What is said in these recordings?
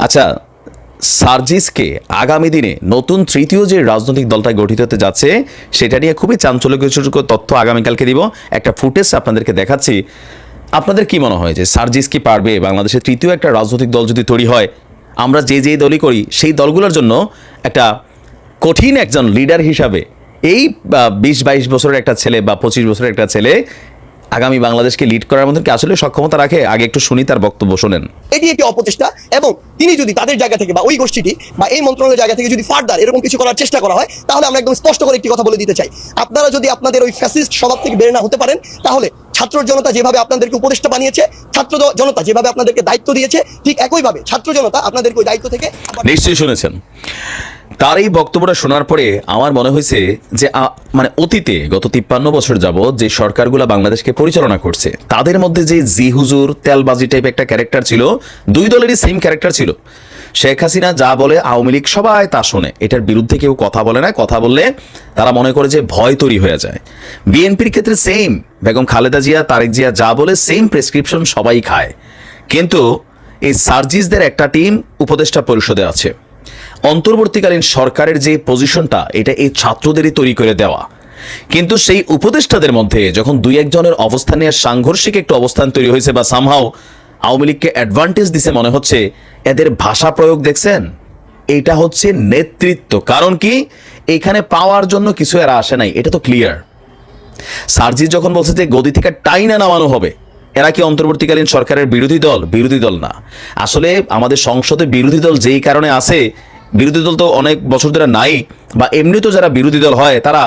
আচ্ছা, সার্জিসকে আগামী দিনে নতুন তৃতীয় যে রাজনৈতিক দলটা গঠিত হতে যাচ্ছে সেটা নিয়ে খুবই চাঞ্চল্যকর তথ্য আগামীকালকে দিব। একটা ফুটেজ আপনাদেরকে দেখাচ্ছি। আপনাদের কি মনে হয় যে সার্জিস কি পারবে বাংলাদেশের তৃতীয় একটা রাজনৈতিক দল যদি তৈরি হয়? আমরা যে দলই করি সেই দলগুলোর জন্য একটা কঠিন একজন লিডার হিসাবে এই 20-22 বছরের একটা ছেলে বা 25 বছরের একটা ছেলে আগামী বাংলাদেশকে লিড করার মধ্যে কি আসলে সক্ষমতা রাখে? আগে একটু শুনি তার বক্তব্য, শোনেন। এটি একটি অপচেষ্টা, এবং তিনি যদি তাদের জায়গা থেকে বা ওই গোষ্ঠীটি বা এই মন্ত্রণালয়ের জায়গা থেকে যদি ফার্দার এরকম কিছু করার চেষ্টা করা হয়, তাহলে আমরা একদম স্পষ্ট করে একটি কথা বলে দিতে চাই, আপনারা যদি আপনাদের ওই ফ্যাসিস্ট স্বভাব থেকে বের না হতে পারেন, তাহলে ছাত্র জনতা যেভাবে আপনাদেরকে উপদেষ্টা বানিয়েছে, ছাত্র জনতা যেভাবে আপনাদেরকে দায়িত্ব দিয়েছে, ঠিক একইভাবে ছাত্র জনতা আপনাদেরকে ওই দায়িত্ব থেকে নিশ্চয়ই শুনেছেন। তার এই বক্তব্যটা শোনার পরে আমার মনে হয়েছে যে মানে অতীতে গত 53 বছর যাবৎ যে সরকারগুলো বাংলাদেশকে পরিচালনা করছে তাদের মধ্যে যে জি হুজুর তেলবাজি টাইপ একটা ক্যারেক্টার ছিল, দুই দলেরই সেম ক্যারেক্টার ছিল। শেখ হাসিনা যা বলে আওয়ামী লীগ সবাই তা শোনে, এটার বিরুদ্ধে কেউ কথা বলে না। কথা বললে তারা মনে করে যে ভয় তৈরি হয়ে যায়। বিএনপির ক্ষেত্রে সেম, বেগম খালেদা জিয়া তারেক জিয়া যা বলে সেম প্রেসক্রিপশন সবাই খায়। কিন্তু এই সার্জিসদের একটা টিম উপদেষ্টা পরিষদে আছে। অন্তর্বর্তীকালীন সরকারের যে পজিশনটা, এটা এই ছাত্রদেরই তৈরি করে দেওয়া। কিন্তু সেই উপদেষ্টাদের মধ্যে যখন দুই একজনের অবস্থান নিয়ে সাংঘর্ষিক একটু অবস্থান তৈরি হয়েছে বা সামহাও আওয়ামী লীগকে অ্যাডভান্টেজ দিছে মনে হচ্ছে, এদের ভাষা প্রয়োগ দেখছেন, এটা হচ্ছে নেতৃত্ব। কারণ কি, এখানে পাওয়ার জন্য কিছু এরা আসে নাই, এটা তো ক্লিয়ার। সার্জিস যখন বলছে যে গদি থেকে টাইনা নামানো হবে, এরা কি অন্তর্বর্তীকালীন সরকারের বিরোধী দল? বিরোধী দল না। আসলে আমাদের সংসদে বিরোধী দল যেই কারণে আছে, বিরোধী দল তো অনেক বছর ধরে নাই, বা এমনি তো যারা বিরোধী দল হয় তারা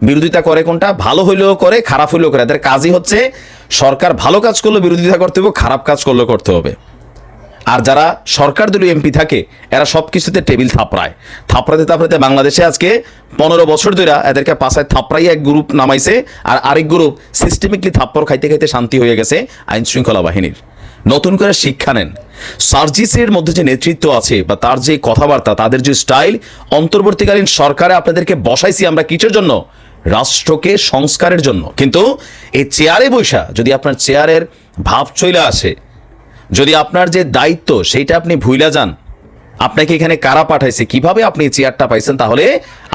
বিরোধিতা করে কোনটা, ভালো হইলেও করে খারাপ হইলেও করে। এদের কাজই হচ্ছে সরকার ভালো কাজ করলে বিরোধিতা করতে হবে, খারাপ কাজ করলে করতে হবে। আর যারা সরকার দলীয় এমপি থাকে এরা সব কিছুতে টেবিল থাপড়াতে বাংলাদেশে আজকে 15 বছর ধরে এদেরকে পাশায় থাপড়াই এক গ্রুপ নামাইছে, আর আরেক গ্রুপ সিস্টেমিকলি থাপ্পড় খাইতে খাইতে শান্তি হয়ে গেছে আইন শৃঙ্খলা বাহিনীর। নতুন করে শিক্ষা নেন। সার্জিসের মধ্যে যে নেতৃত্ব আছে বা তার যে কথাবার্তা, তাদের যে স্টাইল, অন্তর্বর্তীকালীন সরকারে আপনাদেরকে বসাইছি আমরা কিসের জন্য? রাষ্ট্রকে সংস্কারের জন্য। কিন্তু এই চেয়ারে বৈশা যদি আপনার চেয়ারের ভাব চলে আসে, যদি আপনার যে দায়িত্ব সেইটা আপনি ভুইলা যান, আপনাকে এখানে কারা পাঠাইছে, কিভাবে আপনি চেয়ারটা পাইছেন, তাহলে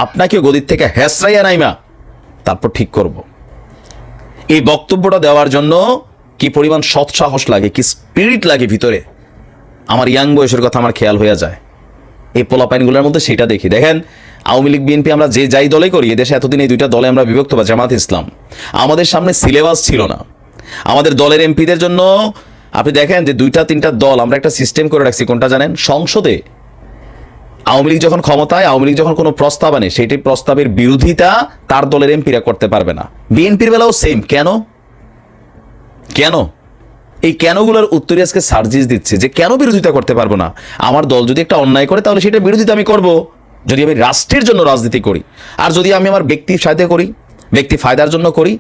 আপনাকে গদির থেকে হেসরাইয়া নাইমা তারপর ঠিক করব। এই বক্তব্যটা দেওয়ার জন্য কি পরিমাণ সৎসাহস লাগে, কি স্পিরিট লাগে ভিতরে, আমার ইয়াং বয়সের কথা আমার খেয়াল হয়ে যায় এই পোলাপাইনগুলোর মধ্যে। সেটা দেখি। দেখেন, আওয়ামী লীগ বিএনপি আমরা যে যাই দলে করি, এদেশে এতদিন এই দুইটা দলে আমরা বিভক্ত, বা জামাত ইসলাম, আমাদের সামনে সিলেবাস ছিল না। আমাদের দলের এমপিদের জন্য আপনি দেখেন যে 2-3টা দল আমরা একটা সিস্টেম করে রাখছি। কোনটা জানেন? সংসদে আওয়ামী লীগ যখন ক্ষমতায়, আওয়ামী লীগ যখন কোনো প্রস্তাব আনে, সেইটি প্রস্তাবের বিরোধিতা তার দলের এমপিরা করতে পারবে না। বিএনপির বেলাও সেম। কেন? এই কেনগুলোর উত্তরে আজকে সার্জিস দিচ্ছে যে কেন বিরোধিতা করতে পারবো না। আমার দল যদি একটা অন্যায় করে তাহলে সেটা বিরোধিতা আমি করব, যদি আমি রাষ্ট্রের জন্য রাজনীতি করি। আর যদি আমি আমার ব্যক্তির সাথে করি, ব্যক্তি ফায়দার জন্য করি,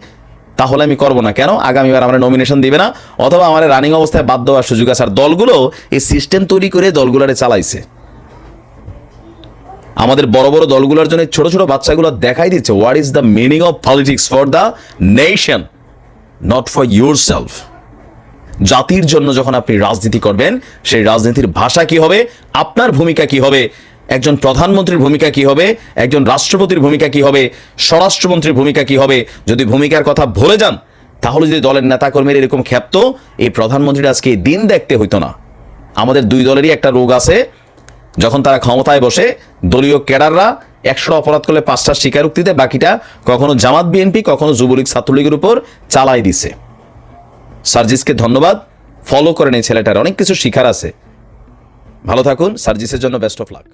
তাহলে আমি করবো না। কেন? আগামীবার আমার নমিনেশন দিবে না, অথবা আমার রানিং অবস্থায় বাদ দেওয়ার সুযোগ আছে। আর দলগুলো এই সিস্টেম তৈরি করে দলগুলোরে চালাইছে। আমাদের বড় বড় দলগুলোর জন্য ছোট ছোট বাচ্চাগুলো দেখাই দিচ্ছে what is the meaning of politics for the nation, not for your self. জাতির জন্য যখন আপনি রাজনীতি করবেন, সেই রাজনীতির ভাষা কি হবে, আপনার ভূমিকা কি হবে, একজন প্রধানমন্ত্রীর ভূমিকা কি হবে, একজন রাষ্ট্রপতির ভূমিকা কি হবে, স্বরাষ্ট্রমন্ত্রীর ভূমিকা কি হবে। যদি ভূমিকার কথা ভুলে যান, তাহলে যদি দলের নেতাকর্মীর এরকম ক্ষেপ্ত, এই প্রধানমন্ত্রীর আজকে এই দিন দেখতে হইতো না। আমাদের দুই দলেরই একটা রোগ আছে, যখন তারা ক্ষমতায় বসে দলীয় ক্যাডাররা 100টা অপরাধ করলে 5টা স্বীকারোক্তিতে বাকিটা কখনো জামাত বিএনপি, কখনো যুবলীগ ছাত্রলীগের উপর চালাই দিছে। সার্জিসকে ধন্যবাদ, ফলো করেন এই ছেলেটার, অনেক কিছু শিখার আছে। ভালো থাকুন। সার্জিসের জন্য বেস্ট অফ লাক।